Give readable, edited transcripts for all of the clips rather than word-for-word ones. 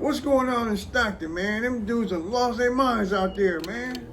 What's going on in Stockton, man? Them dudes have lost their minds out there, man.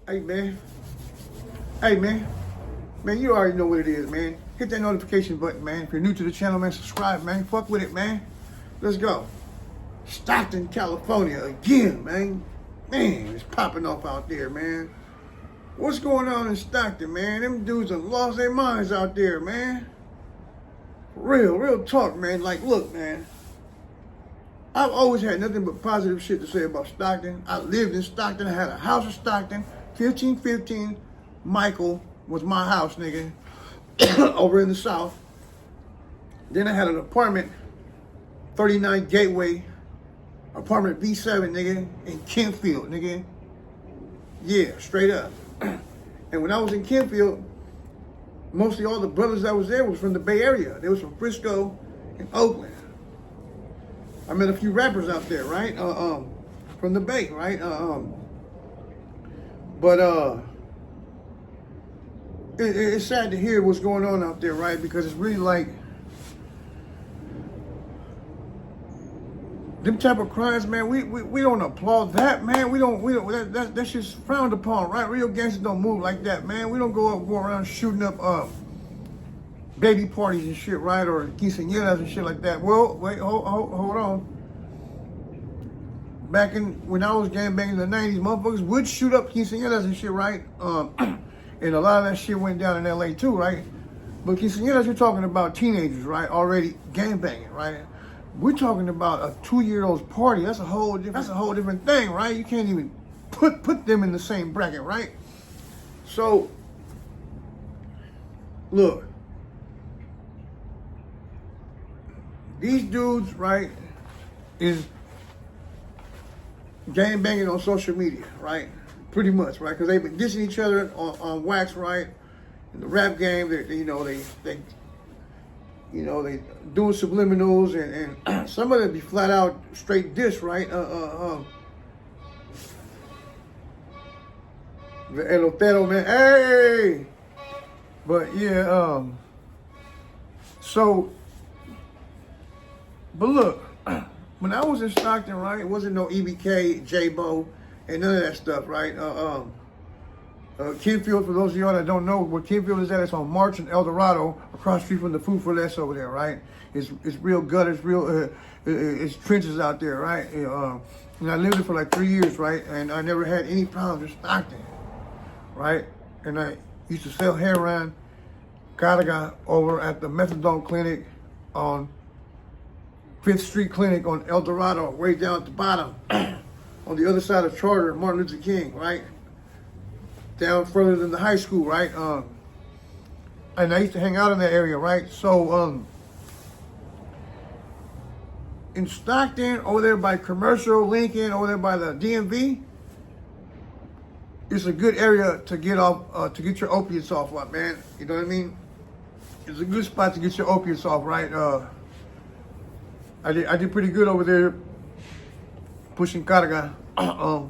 Hey, man. Hey, man. Man, you already know what it is, man. Hit that notification button, man. If you're new to the channel, man, subscribe, man. Fuck with it, man. Let's go. Stockton, California again, man. Man, it's popping off out there, man. What's going on in Stockton, man? Them dudes have lost their minds out there, man. Real talk, man. Like, look, man. I've always had nothing but positive shit to say about Stockton. I lived in Stockton. I had a house in Stockton. 1515 Michael was my house, nigga, over in the South. Then I had an apartment, 39 Gateway, apartment B7, nigga, in Kentfield, nigga. Yeah, straight up. And when I was in Kentfield, mostly all the brothers that was there was from the Bay Area. They was from Frisco and Oakland. I met a few rappers out there, right? From the Bay, right? But it's sad to hear what's going on out there, right? Because it's really like them type of crimes, man. We don't applaud that, man. We don't that's just frowned upon, right? Real gangsters don't move like that, man. We don't go around shooting up baby parties and shit, right? Or quinceañeras and shit like that. Well, wait, hold on. Back when I was gangbanging in the 90s, motherfuckers would shoot up quinceañeras and shit, right? And a lot of that shit went down in LA too, right? But quinceañeras, you're talking about teenagers, right? Already gangbanging, right? We're talking about a 2-year-old's party. That's a whole different thing, right? You can't even put them in the same bracket, right? So, look. These dudes, right, is gang banging on social media, right? Pretty much, right? Because they've been dissing each other on wax, right? In the rap game, they doing subliminals and some of them be flat out straight diss, right? El Otero, man, hey! But yeah, so. But look, when I was in Stockton, right, it wasn't no EBK, J-Bo, and none of that stuff, right? Kentfield, for those of y'all that don't know where Kentfield is at, it's on March and El Dorado, across the street from the Food for Less over there, right? It's real gutters, it's trenches out there, right? And I lived there for like 3 years, right? And I never had any problems in Stockton, right? And I used to sell heroin, Gadaga, over at the methadone clinic on 5th Street Clinic on El Dorado, way down at the bottom, on the other side of Charter, Martin Luther King, right? Down further than the high school, right? And I used to hang out in that area, right? So, in Stockton, over there by Commercial, Lincoln, over there by the DMV, it's a good area to get off, to get your opiates off, man. You know what I mean? It's a good spot to get your opiates off, right? I did pretty good over there, pushing Carga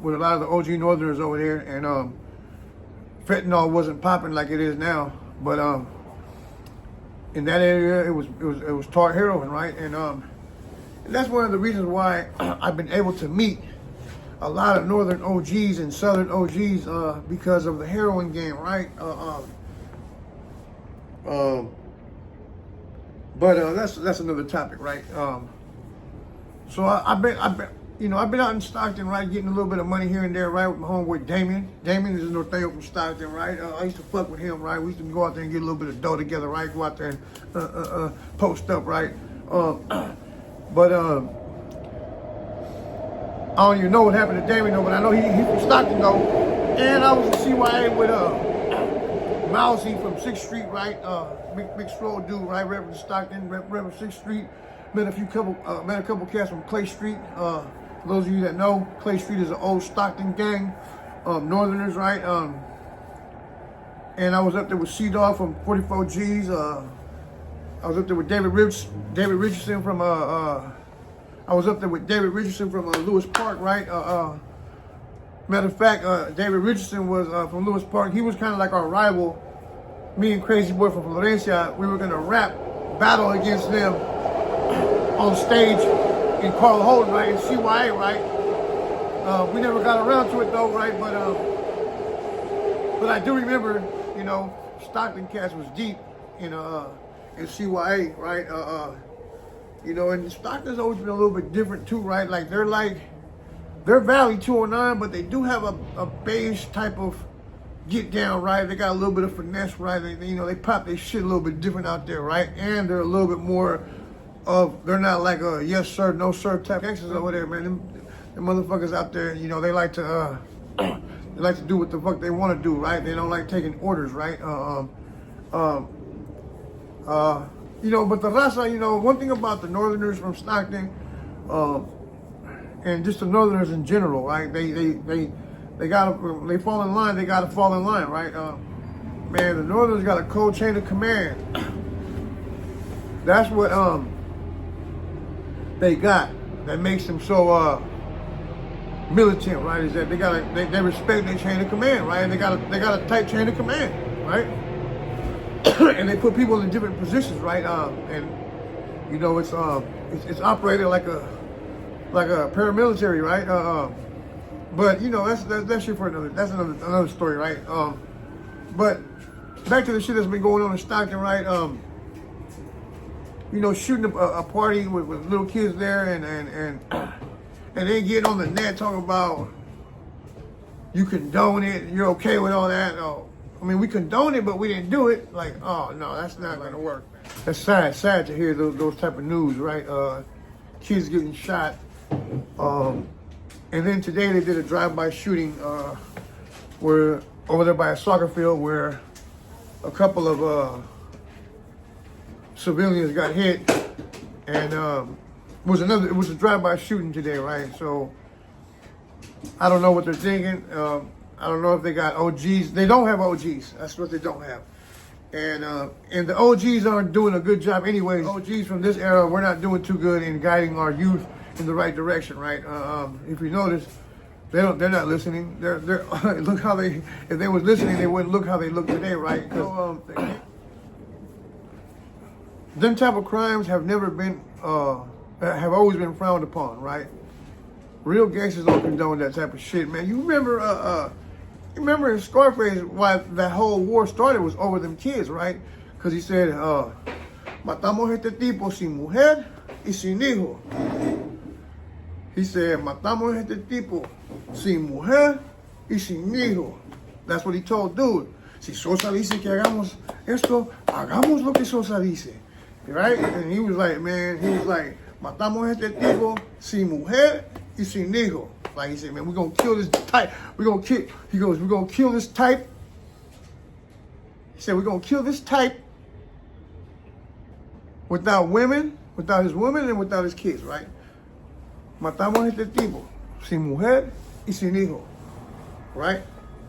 with a lot of the OG Northerners over there, and fentanyl wasn't popping like it is now, but in that area it was tar heroin, right? And that's one of the reasons why I've been able to meet a lot of Northern OGs and Southern OGs because of the heroin game, right? But that's another topic, right? So I've been out in Stockton, right, getting a little bit of money here and there, right, with my homeboy Damien. Damien is a Norteo from Stockton, right? I used to fuck with him, right? We used to go out there and get a little bit of dough together, right? Go out there and post up, right? But I don't even know what happened to Damien, though, but I know he from Stockton, though. And I was in CYA with Mousy from 6th Street, right? Big slow dude, right? Reverend Stockton, Reverend 6th Street. Met a couple cats from Clay Street. For those of you that know, Clay Street is an old Stockton gang, Northerners, right? And I was up there with C-Dog from 44 G's. I was up there with David Richardson from Lewis Park, right? Matter of fact, David Richardson was from Lewis Park. He was kind of like our rival. Me and Crazy Boy from Florencia, we were gonna rap battle against them on stage in Carl Holden, right? In CYA, right? We never got around to it though, right? But I do remember, you know, Stockton cats was deep in CYA, right? You know, and Stockton's always been a little bit different too, right? Like they're Valley 209, but they do have a beige type of get down, right? They got a little bit of finesse, right? They pop their shit a little bit different out there, right? And they're a little bit more they're not like a yes sir, no sir type gangsters over there, man. Them motherfuckers out there, you know, they like to do what the fuck they want to do, right? They don't like taking orders, right? You know, but the raza, you know, one thing about the Northerners from Stockton, and just the Northerners in general, right? They fall in line. They gotta fall in line, right? Man, the Northerners got a cold chain of command. That's what they got that makes them so militant, right? Is that they respect their chain of command, right? And they got a tight chain of command, right? And they put people in different positions, right? And you know, it's operated like a paramilitary, right? But you know, that's shit for another story, right? But back to the shit that's been going on in Stockton, right? You know, shooting a party with little kids there, and they getting on the net talking about you condone it, you're okay with all that. I mean, we condone it, but we didn't do it. Like, oh no, that's not gonna work. That's sad to hear those type of news, right? Kids getting shot. And then today they did a drive-by shooting where over there by a soccer field where a couple of civilians got hit, and it was a drive-by shooting today, right? So I don't know what they're thinking. I don't know if they got OGs. They don't have OGs. That's what they don't have. And the OGs aren't doing a good job anyways. OGs from this era, we're not doing too good in guiding our youth in the right direction, right? If you notice, they're not listening. They're look how if they was listening, they wouldn't look how they look today, right? So, them type of crimes have never been, have always been frowned upon, right? Real gangsters don't condone that type of shit, man. You remember in Scarface why that whole war started was over them kids, right? Because he said, matamos este tipo sin mujer y sin hijo. He said, matamos este tipo sin mujer y sin hijo. That's what he told dude. Si Sosa dice que hagamos esto, hagamos lo que Sosa dice. Right? And he was like, matamos este tipo sin mujer y sin hijo. Like he said, man, we're gonna kill this type. We're gonna kill this type. He said, we're gonna kill this type without his women and without his kids, right? Matamos este tipo sin mujer y sin hijo. Right?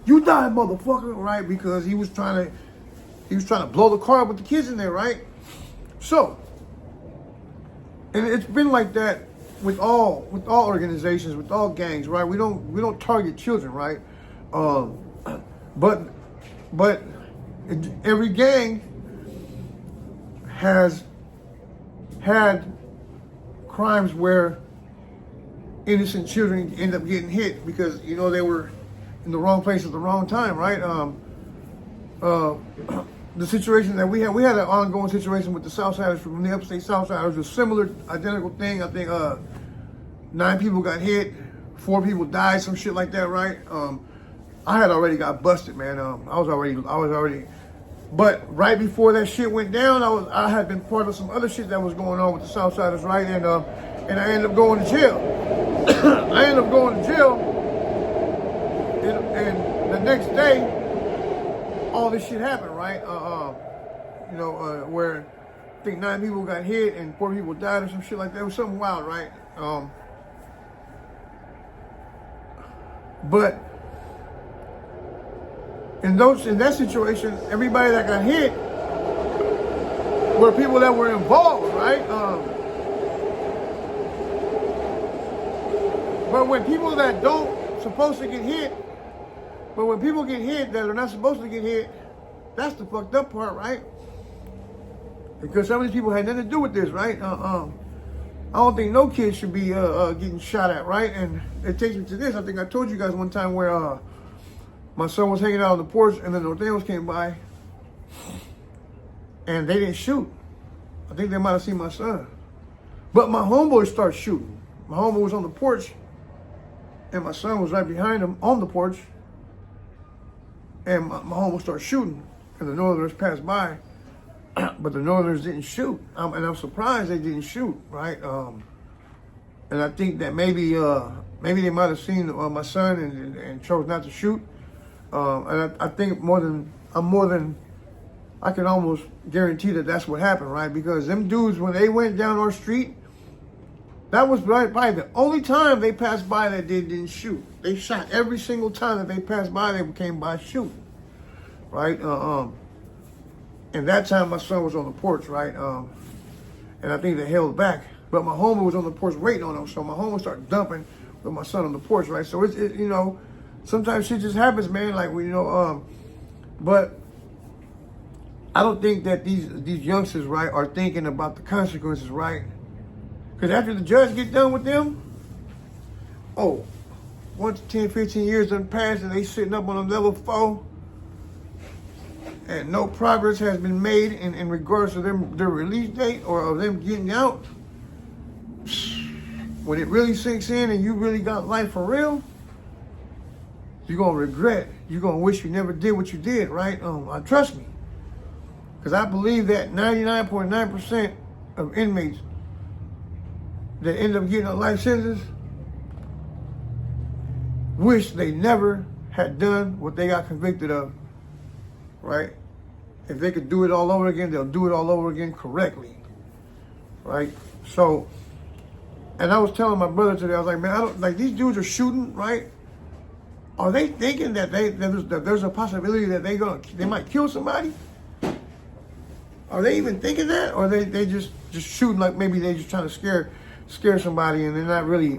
You die, motherfucker, right? Because he was trying to blow the car up with the kids in there, right? So, and it's been like that with all organizations, with all gangs, right? We don't target children, right? But every gang has had crimes where innocent children end up getting hit because, you know, they were in the wrong place at the wrong time, right? The situation that we had an ongoing situation with the Southsiders from the upstate Southsiders, a similar, identical thing. I think 9 people got hit, 4 people died, some shit like that, right? I had already got busted, man. I was already. But right before that shit went down, I had been part of some other shit that was going on with the Southsiders, right? And I ended up going to jail. And the next day, all this shit happened, right? Where I think 9 people got hit and 4 people died or some shit like that. It was something wild, right? But in that situation, everybody that got hit were people that were involved, right? But when people that don't supposed to get hit, but when people get hit that are not supposed to get hit, that's the fucked up part, right? Because some of these people had nothing to do with this, right? I don't think no kid should be getting shot at, right? And it takes me to this. I think I told you guys one time where my son was hanging out on the porch and then the Norteños came by and they didn't shoot. I think they might have seen my son. But my homeboy started shooting. My homeboy was on the porch and my son was right behind him on the porch. And my homeboy started shooting and the Northerners passed by. But the Northerners didn't shoot, and I'm surprised they didn't shoot, right? And I think that maybe they might have seen my son and chose not to shoot. And I think I can almost guarantee that that's what happened, right? Because them dudes, when they went down our street, that was probably the only time they passed by that they didn't shoot. They shot every single time that they passed by, they came by shooting, right? And that time my son was on the porch, right? And I think they held back. But my homie was on the porch waiting on him. So my homie started dumping with my son on the porch, right? So it's sometimes shit just happens, man. Like, but I don't think that these youngsters, right, are thinking about the consequences, right? Because after the judge gets done with them, 1 to 10, 15 years done passed and they sitting up on a level 4. And no progress has been made in regards to their release date or of them getting out. When it really sinks in and you really got life for real, you're going to regret. You're going to wish you never did what you did, right? Trust me. Because I believe that 99.9% of inmates that end up getting a life sentence wish they never had done what they got convicted of. Right? If they could do it all over again, they'll do it all over again correctly. Right? So, and I was telling my brother today, I was like, man, these dudes are shooting, right? Are they thinking that there's a possibility that they might kill somebody? Are they even thinking that? Or they just shooting like maybe they just trying to scare somebody and they're not really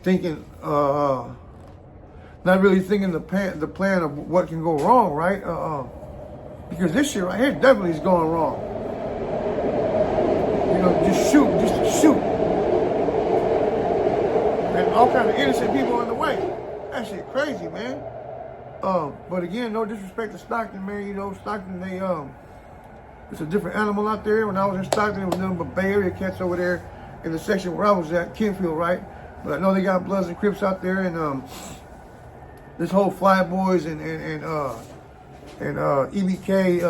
thinking not really thinking the plan of what can go wrong, right? Because this shit right here definitely is going wrong. Just to shoot. And all kinds of innocent people in the way. That shit crazy, man. But again, no disrespect to Stockton, man. Stockton, it's a different animal out there. When I was in Stockton, it was nothing but Bay Area cats over there in the section where I was at, Kenfield, right? But I know they got Bloods and Crips out there, and this whole Fly Boys and EBK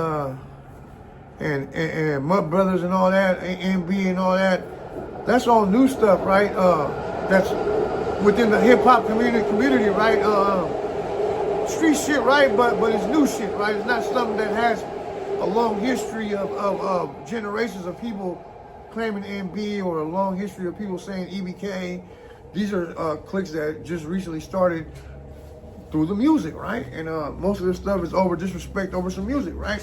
and Mud Brothers and all that, AMB and all that, that's all new stuff, right? That's within the hip hop community, right? Street shit, right? But it's new shit, right? It's not something that has a long history of generations of people claiming MB or a long history of people saying EBK. These are cliques that just recently started through the music, right? And most of this stuff is over disrespect over some music, right?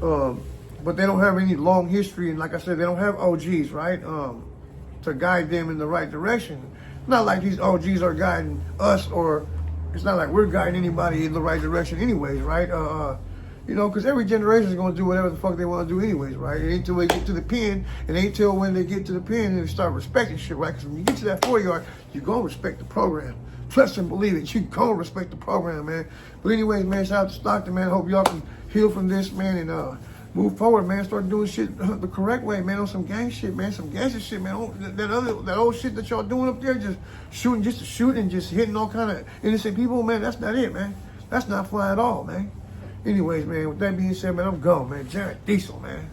But they don't have any long history, and like I said, they don't have OGs, right? To guide them in the right direction. Not like these OGs are guiding us, or it's not like we're guiding anybody in the right direction anyways, right? Because every generation is going to do whatever the fuck they want to do anyways, right? It ain't till they get to the pen, and it ain't till when they get to the pen and they start respecting shit, right? Because when you get to that 4-yard, you're going to respect the program. Trust and believe it. You going to respect the program, man. But anyways, man, shout out to Stockton, man. Hope y'all can heal from this, man, and move forward, man. Start doing shit the correct way, man, on some gang shit, man. Some gangster shit, man. That old shit that y'all doing up there, just shooting just to shoot and just hitting all kind of innocent people, man, that's not it, man. That's not fly at all, man. Anyways, man, with that being said, man, I'm gone, man. Jared Diesel, man.